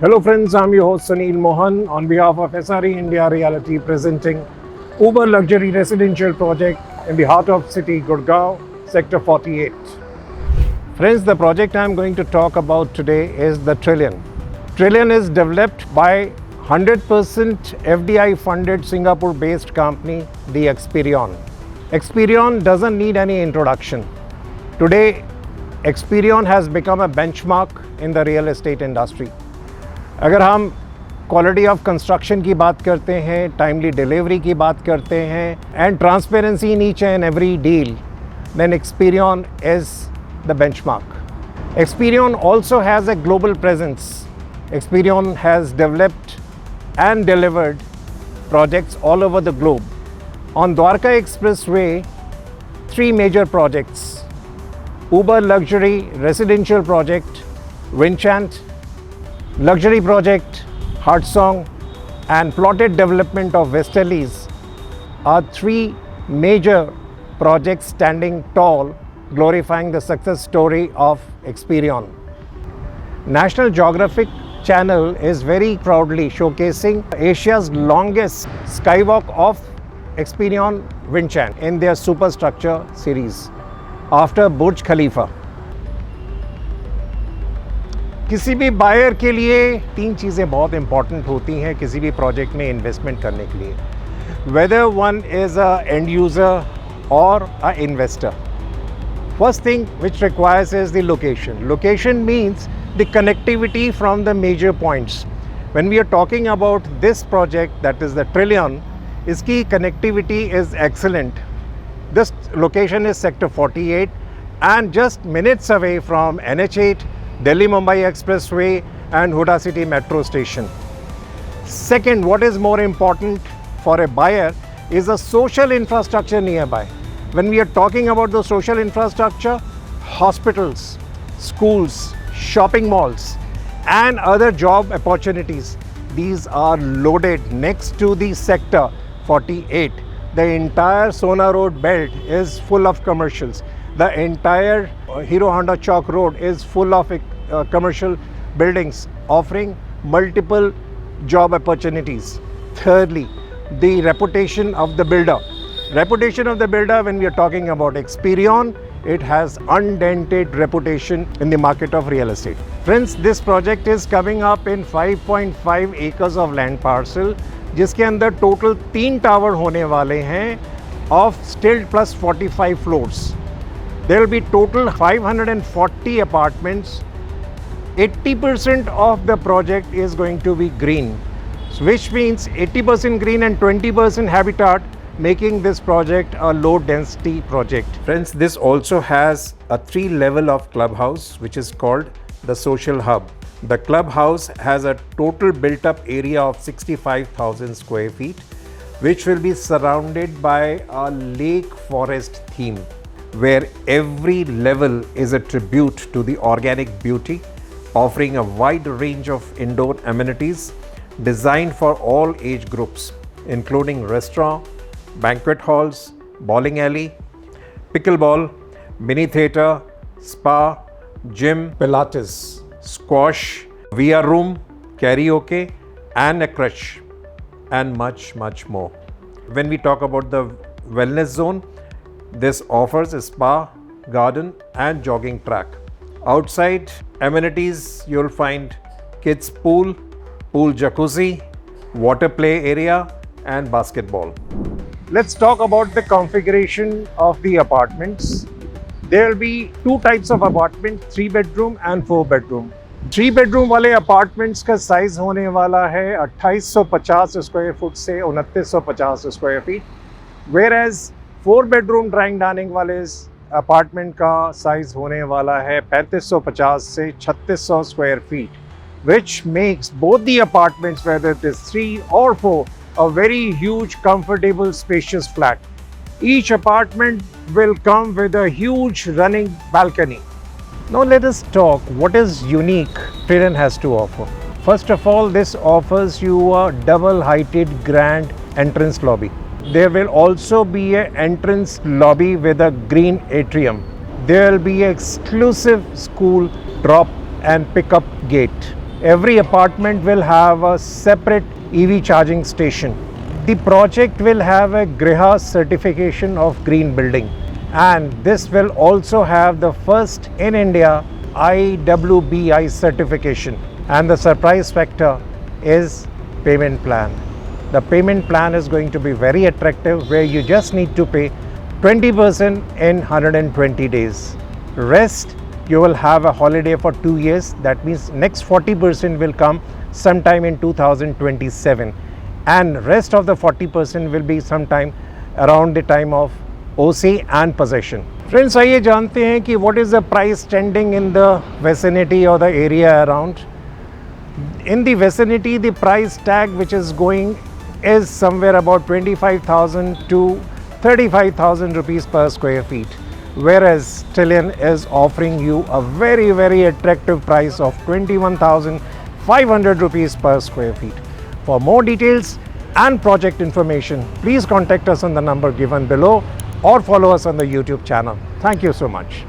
Hello friends, I'm your host Sunil Mohan on behalf of SRE India Realty presenting Uber Luxury Residential Project in the heart of city Gurgaon, Sector 48. Friends, the project I'm going to talk about today is the Trillion. Trillion is developed by 100% FDI funded Singapore based company, the Experion. Experion doesn't need any introduction. Today, Experion has become a benchmark in the real estate industry. अगर हम quality of construction की बात करते हैं, timely delivery की बात करते हैं and transparency in each and every deal, then Experion is the benchmark. Experion also has a global presence. Experion has developed and delivered projects all over the globe. On Dwarka Expressway, 3 major projects: Uber Luxury Residential Project, Winchant, Luxury Project, Heartsong, and plotted development of Westerlies are 3 major projects standing tall, glorifying the success story of Experion. National Geographic Channel is very proudly showcasing Asia's longest skywalk of Experion Winchant in their superstructure series after Burj Khalifa. किसी भी buyer के लिए 3 चीज़ें बहुत important होती हैं किसी भी प्रोजेक्ट में इन्वेस्टमेंट करने के लिए, whether one is a end user और a investor. First thing which requires is the location. Location means the connectivity from the major points. When we are talking about this project that is the trillion, इसकी connectivity is excellent. This location is sector 48 and just minutes away from NH8, Delhi Mumbai Expressway and Huda City Metro Station. Second, what is more important for a buyer is the social infrastructure nearby. When we are talking about the social infrastructure, hospitals, schools, shopping malls and other job opportunities, these are loaded next to the sector 48. The entire Sona Road belt is full of commercials. The entire Hero Honda Chowk Road is full of commercial buildings offering multiple job opportunities. Thirdly, the reputation of the builder. Reputation of the builder, when we are talking about Experion, it has undented reputation in the market of real estate. Friends, this project is coming up in 5.5 acres of land parcel, जिसके अंदर total 3 tower होने वाले हैं of still plus 45 floors. There will be total 540 apartments. 80% of the project is going to be green, which means 80% green and 20% habitat, making this project a low density project. Friends, this also has a 3 level of clubhouse, which is called the social hub. The clubhouse has a total built up area of 65,000 square feet, which will be surrounded by a lake forest theme, where every level is a tribute to the organic beauty, offering a wide range of indoor amenities designed for all age groups, including restaurant, banquet halls, bowling alley, pickleball, mini theatre, spa, gym, pilates, squash, VR room, karaoke, and a crèche, and much more. When we talk about the wellness zone, this offers a spa, garden and jogging track. Outside amenities, you'll find kids pool, pool jacuzzi, water play area and basketball. Let's talk about the configuration of the apartments. There will be 2 types of apartment, 3 bedroom and 4 bedroom. 3 bedroom वाले apartments का size होने वाला है 2850 square foot से 2950 square feet, where as 4 bedroom drawing dining वाले apartment का size होने वाला है 3550 से 3600 square feet, which makes both the apartments, whether it is 3 or 4, a very huge, comfortable, spacious flat. Each apartment will come with a huge running balcony. Now let us talk what is unique Trillion has to offer. First of all, this offers you a double-heighted grand entrance lobby. There will also be an entrance lobby with a green atrium. There will be an exclusive school drop and pickup gate. Every apartment will have a separate EV charging station. The project will have a Griha certification of green building, and this will also have the first in India IWBI certification. And the surprise factor is payment plan. The payment plan is going to be very attractive, where you just need to pay 20% in 120 days. Rest, you will have a holiday for 2 years. That means next 40% will come sometime in 2027, and rest of the 40% will be sometime around the time of OC and possession. Friends, आइए जानते हैं कि what is the price trending in the vicinity or the area around. In the vicinity, the price tag which is going is somewhere about 25,000 to 35,000 rupees per square feet, whereas Stallion is offering you a very attractive price of 21,500 rupees per square feet. For more details and project information, please contact us on the number given below or follow us on the YouTube channel. Thank you so much.